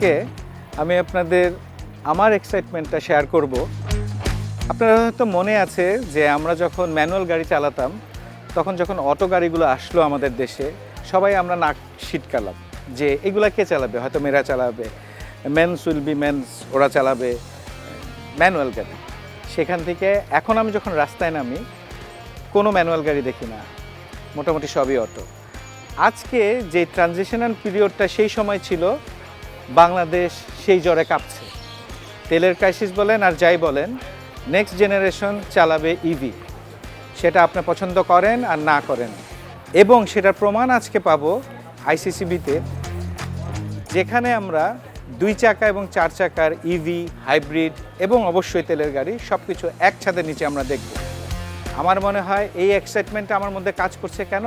আজকে আমি আপনাদের আমার এক্সাইটমেন্টটা শেয়ার করব। আপনারা হয়তো মনে আছে যে আমরা যখন ম্যানুয়াল গাড়ি চালাতাম তখন যখন অটো গাড়িগুলো আসলো আমাদের দেশে সবাই আমরা নাক ছিটকালাম যে এগুলা কে চালাবে, হয়তো মেয়েরা চালাবে, মেন্স উইল বি মেন্স, ওরা চালাবে ম্যানুয়াল গাড়ি। সেখান থেকে এখন আমি যখন রাস্তায় নামি কোনো ম্যানুয়াল গাড়ি দেখি না, মোটামুটি সবই অটো। আজকে যে ট্রানজিশনাল পিরিয়ডটা সেই সময় ছিল, বাংলাদেশ সেই জ্বরে কাঁপছে। তেলের ক্রাইসিস বলেন আর যাই বলেন, নেক্সট জেনারেশন চালাবে ইভি, সেটা আপনি পছন্দ করেন আর না করেন। এবং সেটার প্রমাণ আজকে পাবো আইসিসিবিতে, যেখানে আমরা 2 চাকা এবং 4 চাকার ইভি, হাইব্রিড এবং অবশ্যই তেলের গাড়ি সব কিছু এক ছাদের নিচে আমরা দেখব। আমার মনে হয় এই এক্সাইটমেন্টটা আমার মধ্যে কাজ করছে কেন,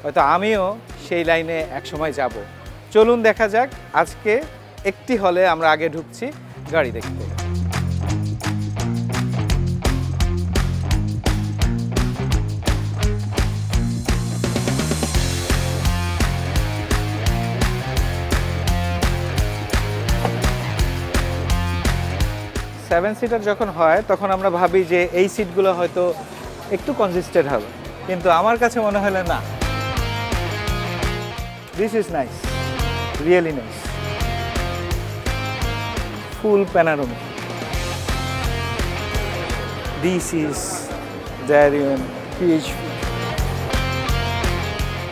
হয়তো আমিও সেই লাইনে একসময় যাব। চলুন দেখা যাক। আজকে একটি হলে আমরা আগে ঢুকছি গাড়ি দেখতে। সেভেন সিটার যখন হয় তখন আমরা ভাবি যে এই সিটগুলো হয়তো একটু কনজেস্টেড হবে, কিন্তু আমার কাছে মনে হলো না, this is nice, really nice. Full panoramic, this is Darien PHV,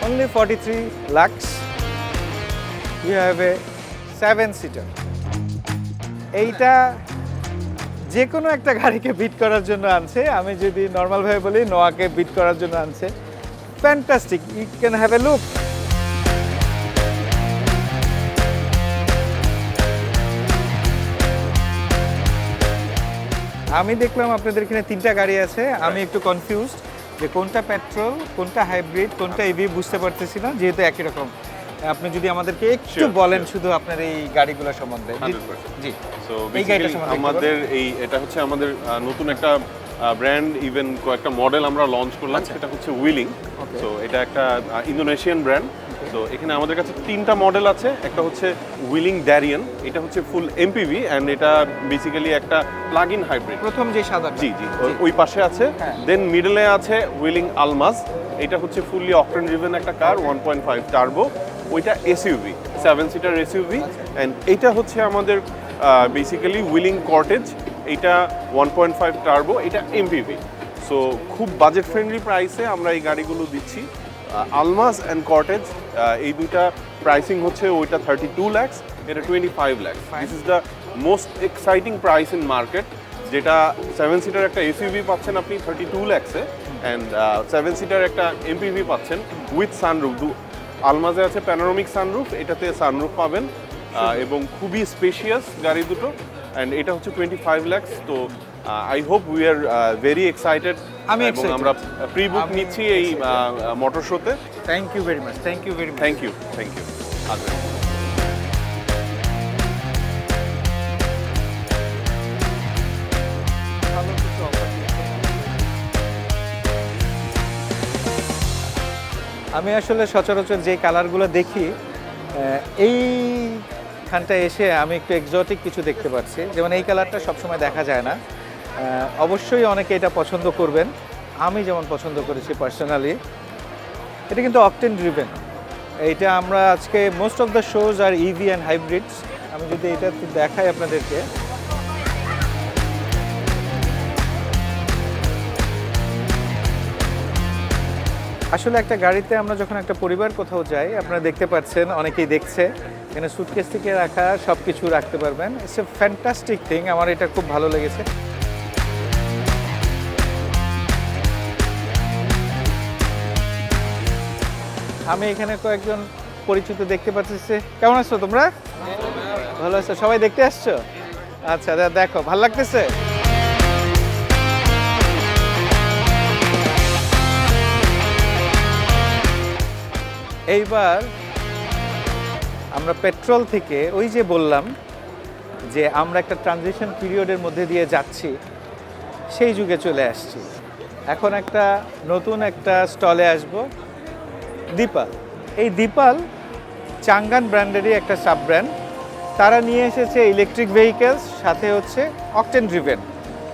only 43 lakhs. You have a 7-seater. এইটা যে কোনো একটা গাড়িকে বিট করার জন্য আনছে। আমি যদি নর্মালভাবে বলি, নোয়াকে বিট করার জন্য আনছে। Fantastic, you can have a look. আমি দেখলাম আপনাদের এখানে 3টা গাড়ি আছে। আমি একটু কনফিউজড যে কোনটা পেট্রোল, কোনটা হাইব্রিড, কোনটা ইভি বুঝতে পারতেছি না, যেহেতু একই রকম। আপনি যদি আমাদেরকে একটু বলেন শুধু আপনার এই গাড়িগুলো সম্বন্ধে। জি, সো বেসিক্যালি আমাদের এটা হচ্ছে আমাদের নতুন একটা ব্র্যান্ড, ইভেন কয়েকটা মডেল আমরা লঞ্চ করলাম। সেটা হচ্ছে উইলিং। সো এটা একটা ইন্দোনেশিয়ান ব্র্যান্ড। তো এখানে আমাদের কাছে 3টা মডেল আছে। একটা হচ্ছে উইলিং ড্যারিয়ান, এটা হচ্ছে ফুল এমপিভি অ্যান্ড এটা বেসিক্যালি একটা প্লাগ ইন হাইব্রিড। প্রথম যে সাদা, জি জি, ওই পাশে আছে। দেন মিডলে আছে উইলিং আলমাজ, এটা হচ্ছে ফুললি অকটেন ড্রিভেন একটা কার, 1.5 টার্বো। ওইটা এসইউভি, 7-সিটার এসইউভি। অ্যান্ড এইটা হচ্ছে আমাদের বেসিক্যালি উইলিং কর্টেজ, এইটা 1.5 টার্বো, এটা এমপিভি। সো খুব বাজেট ফ্রেন্ডলি প্রাইসে আমরা এই গাড়িগুলো দিচ্ছি। আলমাজ অ্যান্ড কর্টেজ এই দুইটা প্রাইসিং হচ্ছে, ওইটা 32 lakhs, এটা 25 lakhs। This is the most exciting price in market, যেটা 7-সিটার একটা এসইউভি পাচ্ছেন আপনি 32 lakhs-এ, অ্যান্ড 7-সিটার একটা এমপিভি পাচ্ছেন উইথ সানরুফ। আলমাজে আছে প্যানোরামিক সানরুফ, এটাতে সানরুফ পাবেন এবং খুবই স্পেশিয়াস গাড়ি দুটো। অ্যান্ড এটা হচ্ছে 25 lakhs। তো I hope we are very excited. এবং আমরা প্রি বুক নিচ্ছি এই মোটর শোতে। Thank you very much, thank you very much. Thank you, thank you. আচ্ছা, আমি আসলে সচরাচর যে কালারগুলো দেখি, এইখানটায় এসে আমি একটু এক্সোটিক কিছু দেখতে পাচ্ছি। যেমন এই কালারটা সবসময় দেখা যায় না। অবশ্যই অনেকে এটা পছন্দ করবেন, আমি যেমন পছন্দ করেছি পার্সোনালি। এটা কিন্তু অকটেন ড্রিভেন। এইটা আমরা আজকে most of the shows are EV and hybrids. আমি যদি এটা দেখাই আপনাদেরকে, আসলে একটা গাড়িতে আমরা যখন একটা পরিবার কোথাও যাই, আপনারা দেখতে পাচ্ছেন, অনেকেই দেখছে, এখানে সুটকেস থেকে রাখা সব কিছু রাখতে পারবেন। ইটস এ ফ্যান্টাস্টিক থিং, আমার এটা খুব ভালো লেগেছে। আমি এখানে কয়েকজন পরিচিত দেখতে পাচ্ছি। কেমন আছো তোমরা? ভালো আছো? সবাই দেখতে আসছো? আচ্ছা, দেখো, ভালো লাগতেছে? এইবার আমরা পেট্রোল থেকে, ওই যে বললাম যে আমরা একটা ট্রানজিশন পিরিয়ডের মধ্যে দিয়ে যাচ্ছি, সেই যুগে চলে আসছি। এখন একটা নতুন একটা স্টলে আসব, দীপাল। এই দীপাল চাঙ্গান ব্র্যান্ডেরই একটা সাব ব্র্যান্ড। তারা নিয়ে এসেছে ইলেকট্রিক ভেহিকেলস, সাথে হচ্ছে অকটেন ড্রিভেন।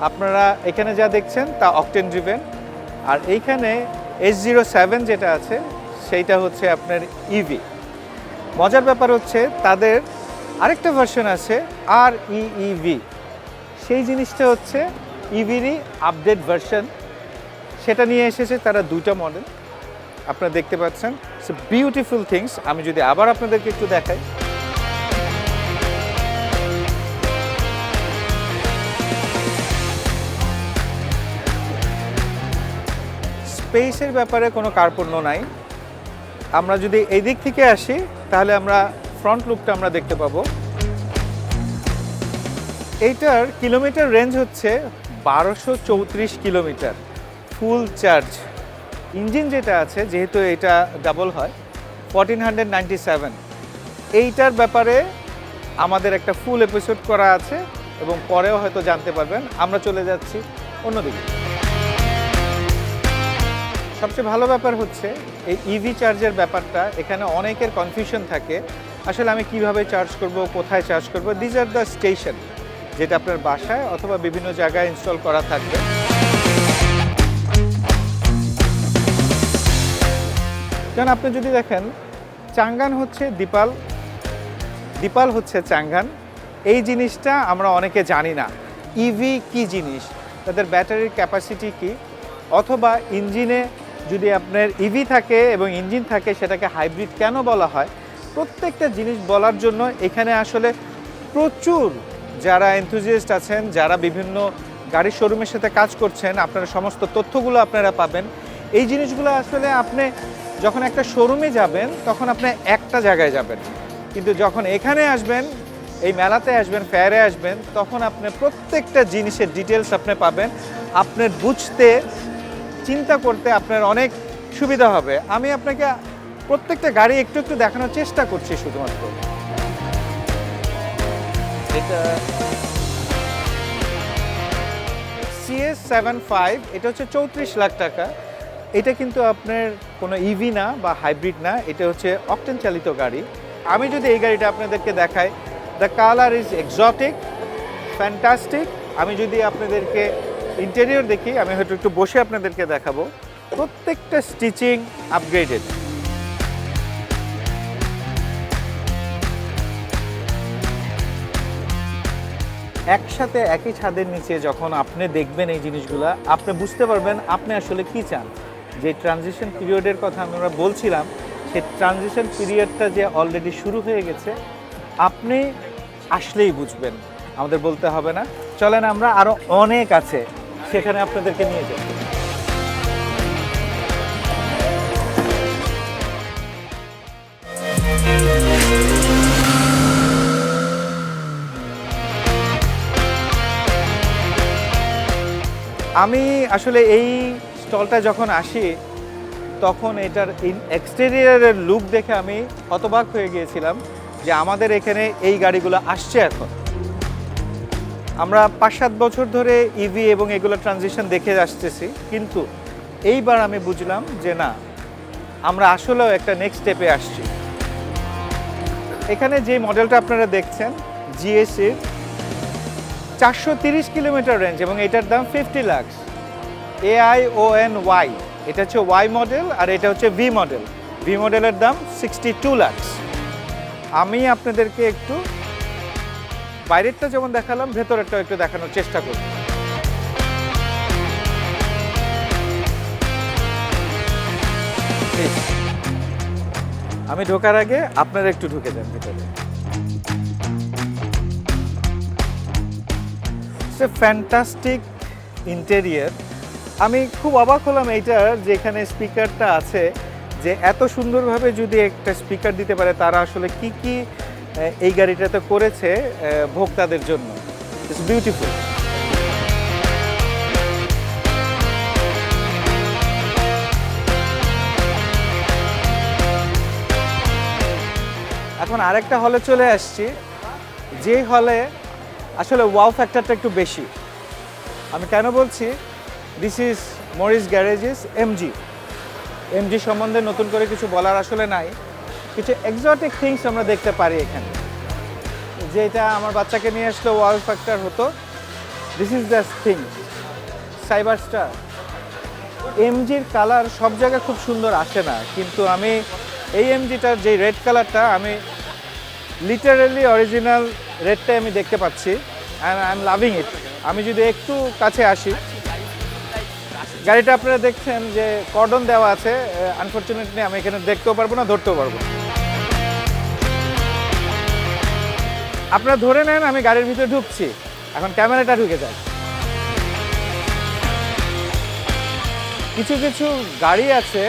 আপনারা এখানে যা দেখছেন তা অকটেন ড্রিভেন, আর এইখানে S07 যেটা আছে সেইটা হচ্ছে আপনার ইভি। মজার ব্যাপার হচ্ছে তাদের আরেকটা ভার্সন আছে REEV, সেই জিনিসটা হচ্ছে ইভিরই আপডেট ভার্সন, সেটা নিয়ে এসেছে তারা দুটো মডেল। আপনারা দেখতে পাচ্ছেন, ইটস বিউটিফুল থিংস। আমি যদি আবার আপনাদেরকে একটু দেখাই, স্পেসের ব্যাপারে কোনো কার্পণ্য নাই। আমরা যদি এই দিক থেকে আসি তাহলে আমরা ফ্রন্ট লুকটা আমরা দেখতে পাবো। এইটার কিলোমিটার রেঞ্জ হচ্ছে 1234 কিলোমিটার, ফুল চার্জ। ইঞ্জিন যেটা আছে, যেহেতু এটা ডাবল হয়, 1497। এইটার ব্যাপারে আমাদের একটা ফুল এপিসোড করা আছে এবং পরেও হয়তো জানতে পারবেন। আমরা চলে যাচ্ছি অন্যদিকে। সবচেয়ে ভালো ব্যাপার হচ্ছে এই ইভি চার্জের ব্যাপারটা, এখানে অনেকের কনফিউশন থাকে, আসলে আমি কিভাবে চার্জ করব, কোথায় চার্জ করব। দিজ আর দ্য স্টেশন, যেটা আপনার বাসায় অথবা বিভিন্ন জায়গায় ইনস্টল করা থাকবে। কারণ আপনি যদি দেখেন, চাঙ্গান হচ্ছে দীপাল, দীপাল হচ্ছে চাঙ্গান, এই জিনিসটা আমরা অনেকে জানি না। ইভি কি জিনিস, তাদের ব্যাটারির ক্যাপাসিটি কি, অথবা ইঞ্জিনে যদি আপনার ইভি থাকে এবং ইঞ্জিন থাকে সেটাকে হাইব্রিড কেন বলা হয়, প্রত্যেকটা জিনিস বলার জন্য এখানে আসলে প্রচুর যারা এনথুজিয়াস্ট আছেন, যারা বিভিন্ন গাড়ির শোরুমের সাথে কাজ করছেন, আপনারা সমস্ত তথ্যগুলো আপনারা পাবেন। এই জিনিসগুলো আসলে আপনি যখন একটা শোরুমে যাবেন তখন আপনি একটা জায়গায় যাবেন, কিন্তু যখন এখানে আসবেন, এই মেলাতে আসবেন, ফেয়ারে আসবেন, তখন আপনি প্রত্যেকটা জিনিসের ডিটেলস আপনি পাবেন। আপনার বুঝতে, চিন্তা করতে আপনার অনেক সুবিধা হবে। আমি আপনাকে প্রত্যেকটা গাড়ি একটু একটু দেখানোর চেষ্টা করছি শুধুমাত্র। এটা CS75, এটা হচ্ছে 34 লাখ টাকা। এটা কিন্তু আপনার কোনো ইভি না বা হাইব্রিড না, এটা হচ্ছে অকটেন চালিত গাড়ি। আমি যদি এই গাড়িটা আপনাদেরকে দেখাই, the colour is exotic, fantastic. আমি যদি আপনাদেরকে ইন্টেরিয়র দেখি, আমি হয়তো একটু বসে আপনাদেরকে দেখাবো। প্রত্যেকটা স্টিচিং আপগ্রেডেড। একসাথে একই ছাদের নিচে যখন আপনি দেখবেন এই জিনিসগুলো, আপনি বুঝতে পারবেন আপনি আসলে কি চান। যে ট্রানজিশন পিরিয়ডের কথা আমরা বলছিলাম, সেই ট্রানজিশন পিরিয়ডটা যে অলরেডি শুরু হয়ে গেছে, আপনি আসলেই বুঝবেন, আমাদের বলতে হবে না। চলেন আমরা আরও অনেক আছে সেখানে আপনাদেরকে নিয়ে যাই। আমি আসলে এই স্টলটা যখন আসি তখন এটার এক্সটেরিয়ারের লুক দেখে আমি হতবাক হয়ে গিয়েছিলাম যে আমাদের এখানে এই গাড়িগুলো আসছে এখন। আমরা 5-7 বছর ধরে ইভি এবং এগুলো ট্রানজিশন দেখে আসতেছি, কিন্তু এইবার আমি বুঝলাম যে না, আমরা আসলেও একটা নেক্সট স্টেপে আসছি। এখানে যে মডেলটা আপনারা দেখছেন, জিএসির 430 কিলোমিটার রেঞ্জ এবং এটার দাম 50 লাখ। AIONY, এটা হচ্ছে ওয়াই মডেল আর এটা হচ্ছে ভি মডেল। ভি মডেলের দাম 62 লাখ। আমি আপনাদেরকে একটু বাইরেরটা যেমন দেখালাম, ভেতরেরটাও একটু দেখানোর চেষ্টা করব। আমি ঢোকার আগে আপনারা একটু ঢুকে যান ভিতরে। Fantastic interior. আমি খুব অবাক হলাম এইটার, যেখানে স্পিকারটা আছে, যে এত সুন্দরভাবে যদি একটা স্পিকার দিতে পারে, তারা আসলে কি কি এই গাড়িটাতে করেছে ভোক্তাদের জন্য। It's beautiful. এখন আরেকটা হলে চলে আসছি, যে হলে আসলে ওয়াও ফ্যাক্টরটা একটু বেশি। আমি কেন বলছি, this is Morris Garages MG. MG সম্বন্ধে নতুন করে কিছু বলার আসলে নাই, কিছু এক্সোটিক থিংস আমরা দেখতে পারি এখানে। যে এটা আমার বাচ্চাকে নিয়ে আসলে ওয়াও ফ্যাক্টর হতো, this is the thing. Cyberster এমজির কালার সব জায়গায় খুব সুন্দর আসে না, কিন্তু আমি এই এমজিটার যে রেড কালারটা আমি লিটারালি অরিজিনাল রেডটাই আমি দেখতে পাচ্ছি অ্যান্ড আই এম লাভিং ইট। আমি যদি একটু কাছে আসি, গাড়িটা আপনারা দেখছেন যে কর্ডন দেওয়া আছে, আনফরচুনেটলি আমি এখানে দেখতেও পারবো না, ধরতেও পারবো না। আপনারা ধরে নেন আমি গাড়ির ভিতরে ঢুকছি, এখন ক্যামেরাটা ঢুকে যায়। কিছু কিছু গাড়ি আছে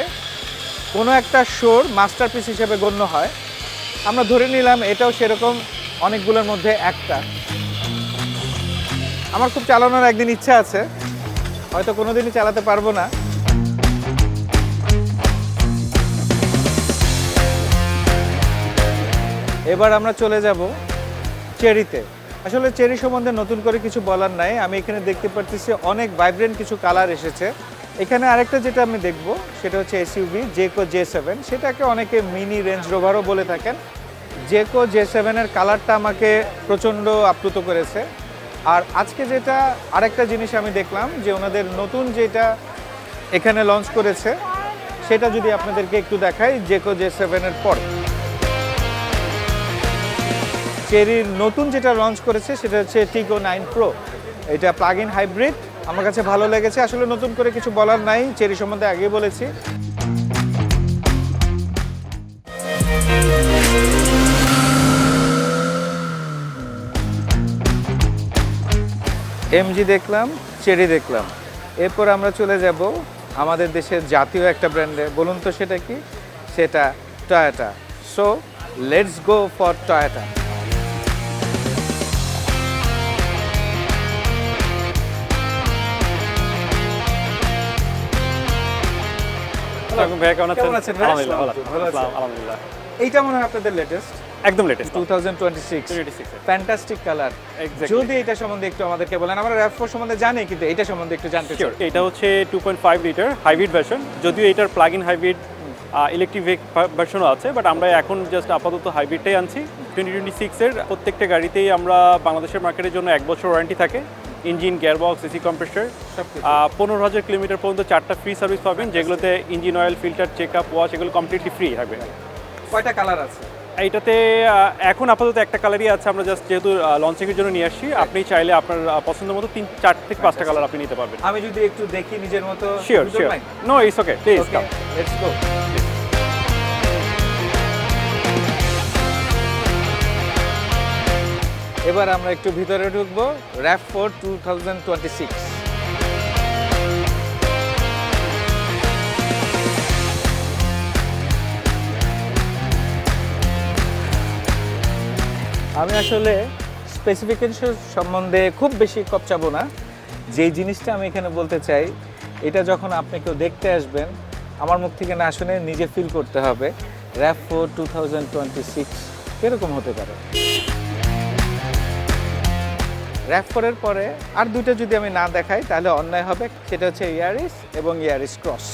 কোনো একটা শোর মাস্টারপিস হিসেবে গণ্য হয়, আমরা ধরে নিলাম এটাও সেরকম অনেকগুলোর মধ্যে একটা। আমার খুব চালানোর একদিন ইচ্ছা আছে, হয়তো কোনোদিনই চালাতে পারবো না। এবার আমরা চলে যাব চেরিতে। আসলে চেরি সম্বন্ধে নতুন করে কিছু বলার নাই, আমি এখানে দেখতে পাচ্ছি অনেক ভাইব্রেন্ট কিছু কালার এসেছে। এখানে আরেকটা যেটা আমি দেখব সেটা হচ্ছে এসইউভি জেকো J7, সেটাকে অনেকে মিনি রেঞ্জ রোভারও বলে থাকেন। জেকো J7 এর কালারটা আমাকে প্রচণ্ড আপ্লুত করেছে। আর আজকে যেটা আরেকটা জিনিস আমি দেখলাম যে ওনাদের নতুন যেটা এখানে লঞ্চ করেছে সেটা যদি আপনাদেরকে একটু দেখাই, জেকো J7 এর পর চেরির নতুন যেটা লঞ্চ করেছে সেটা হচ্ছে টিগো 9 প্রো। এটা প্লাগ ইন হাইব্রিড, আমার কাছে ভালো লেগেছে। আসলে নতুন করে কিছু বলার নাই, চেরি সম্বন্ধে আগেই বলেছি। এমজি দেখলাম, চেরি দেখলাম, এরপর আমরা চলে যাব আমাদের দেশের জাতীয় একটা ব্র্যান্ডে। বলুন তো সেটা কি? সেটা Toyota. So let's go for Toyota. ভাইয়া কেমন কেমন আছেন ভাই? আলহামদুলিল্লাহ ভালো ভালো আছেন? আলহামদুলিল্লাহ এইটা মনে হয় আপনাদের লেটেস্ট একদম লেটেস্ট 2026 ফ্যান্টাস্টিক কালার। Exactly. যদি এটা সম্বন্ধে একটু আমাদেরকে বলেন। আমরা RAV4 সম্বন্ধে জানি, কিন্তু এটা সম্বন্ধে একটু জানতে চাই। শিওর এটা হচ্ছে 2.5 লিটার হাইব্রিড ভার্সন, যদিও এটার প্লাগ ইন হাইব্রিড ইলেকট্রিক ভার্সনও আছে, বাট আমরা এখন জাস্ট আপাতত হাইব্রিডটাই আনছি। 2026 এর প্রত্যেকটা গাড়িতেই আমরা বাংলাদেশের মার্কেটের জন্য 1 বছর ওয়ারেন্টি থাকে, engine, gearbox, AC compressor. 15,000 kilometre পর্যন্ত 4টা ফ্রি সার্ভিস পাবেন, যেগুলোতে engine oil, filter, check up, wash এগুলো কমপ্লিটলি ফ্রি থাকবে। কয়টা কালার আছে? এইটাতে এখন আপাতত একটা কালারই আছে, আমরা জাস্ট যেহেতু লঞ্চিংয়ের জন্য নিয়ে আসছি। আপনি চাইলে আপনার পছন্দ মতো 4 থেকে 5টা কালার আপনি নিতে পারবেন। আমি যদি একটু দেখি নিজের মতো। Sure sure, no it's okay, please come. Let's go. এবার আমরা একটু ভিতরে ঢুকবো। RAV4 2026। আমি আসলে স্পেসিফিকেশন সম্বন্ধে খুব বেশি কপচাবো না। যেই জিনিসটা আমি এখানে বলতে চাই, এটা যখন আপনি কেউ দেখতে আসবেন, আমার মুখ থেকে না শুনে নিজে ফিল করতে হবে RAV4 2026 কীরকম হতে পারে। RAV4 এর পরে আর দুইটা যদি আমি না দেখাই তাহলে অন্যায় হবে, সেটা হচ্ছে ইয়ারিস এবং ইয়ারিস ক্রস।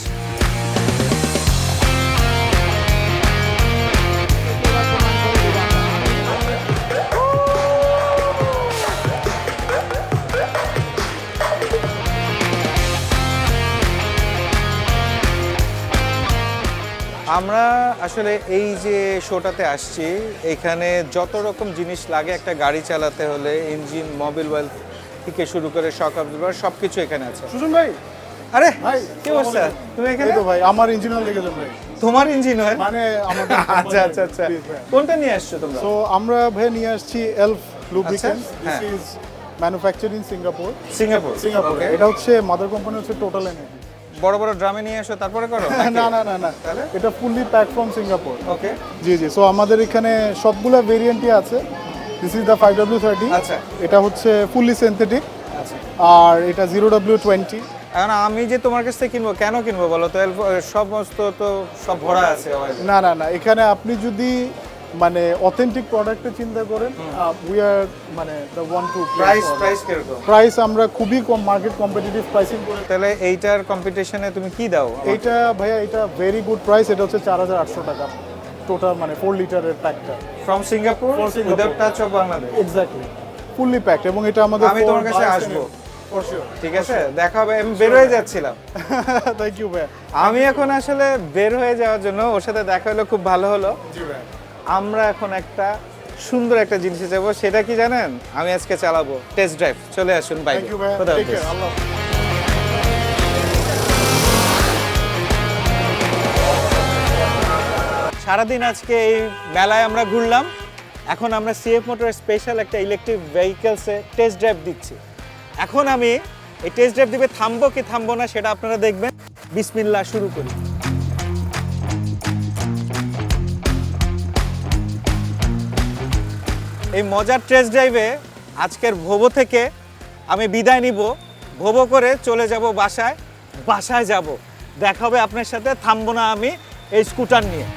আমরা আসলে এই যে শোটাতে আসছি, এখানে যত রকম জিনিস লাগে একটা গাড়ি চালাতে হলে, ইঞ্জিন, মোবিল ওয়েল থেকে শুরু করে শক অ্যাবজর্ভার সব কিছু এখানে আছে। সুজন ভাই, আরে ভাই কি অবস্থা? তুমি এখানে? এই তো ভাই আমার ইঞ্জিন অয়েল দেখেছেন ভাই, তোমার ইঞ্জিন হয়? মানে আমাদের আচ্ছা আচ্ছা আচ্ছা, কোনটা নিয়ে আসছো তোমরা? সো আমরা ভাই নিয়ে আসছি এলফ লুব্রিকেন্টস। হ্যাঁ। This is manufactured in Singapore. Singapore. সিঙ্গাপুরে এটা হচ্ছে মাদার কোম্পানি হচ্ছে টোটাল এনার্জি। বড় বড় ড্রামে নিয়ে আসো তারপরে করো? না না না না, তাহলে? এটা fully pack from Singapore. Okay. G G, so আমাদের এখানে সবগুলা ভেরিয়েন্টই আছে। This is the 5W30। আচ্ছা। এটা হচ্ছে ফুললি সিনথেটিক, আচ্ছা, আর এটা 0W20। এখন আমি যে তোমার কাছ থেকে কিনবো, কেন কিনবো বলো তো? সমস্ত তো সব ভরা আছে already। না না না, এখানে আপনি যদি মানে অথেন্টিক প্রোডাক্টের চিন্তা করেন, উই আর মানে দ্য ওয়ান টু প্রাইস কিরকম? প্রাইস আমরা খুবই কম, মার্কেট কম্পিটিটিভ প্রাইসিং করে। তাহলে এইটার কম্পিটিশনে তুমি কি দাও? এইটা ভাইয়া এটা ভেরি গুড প্রাইস, এটা হচ্ছে 4,800 টাকা। টোটাল মানে 4 লিটারের প্যাকটা। From Singapore From Singapore. Without touch of Bangladesh. Exactly fully packed এবং এটা আমাদের আমি তোমার কাছে আসবো, ফর শিওর। ঠিক আছে? দেখা হবে। আমি বের হয়ে যাচ্ছিলাম, থ্যাংক ইউ ভাই। আমি এখন আসলে বের হয়ে যাওয়ার জন্য ওর সাথে দেখা হলো, খুব ভালো হলো। জি ভাই। আমরা এখন একটা সুন্দর একটা জিনিসে যাবো, সেটা কি জানেন? আমি আজকে চালাবো টেস্ট ড্রাইভ। চলে আসুন বাইরে। থ্যাংক ইউ ভাই। খোদা টেক হাফেজ। কেয়ার। আল্লাহ হাফেজ। সারাদিন আজকে এই মেলায় আমরা ঘুরলাম। এখন আমরা সিএফ মোটর স্পেশাল একটা ইলেকট্রিক ভেহিকেলসে টেস্ট ড্রাইভ দিচ্ছি। এখন আমি এই টেস্ট ড্রাইভ দিবে থামবো কি থামবো না সেটা আপনারা দেখবেন। বিসমিল্লাহ, শুরু করি। এই মজার টেস্ট ড্রাইভে আজকের ভোবো থেকে আমি বিদায় নিব। ভোবো করে চলে যাব বাসায়। বাসায় যাব, দেখা হবে আপনার সাথে। থামবো না আমি এই স্কুটার নিয়ে।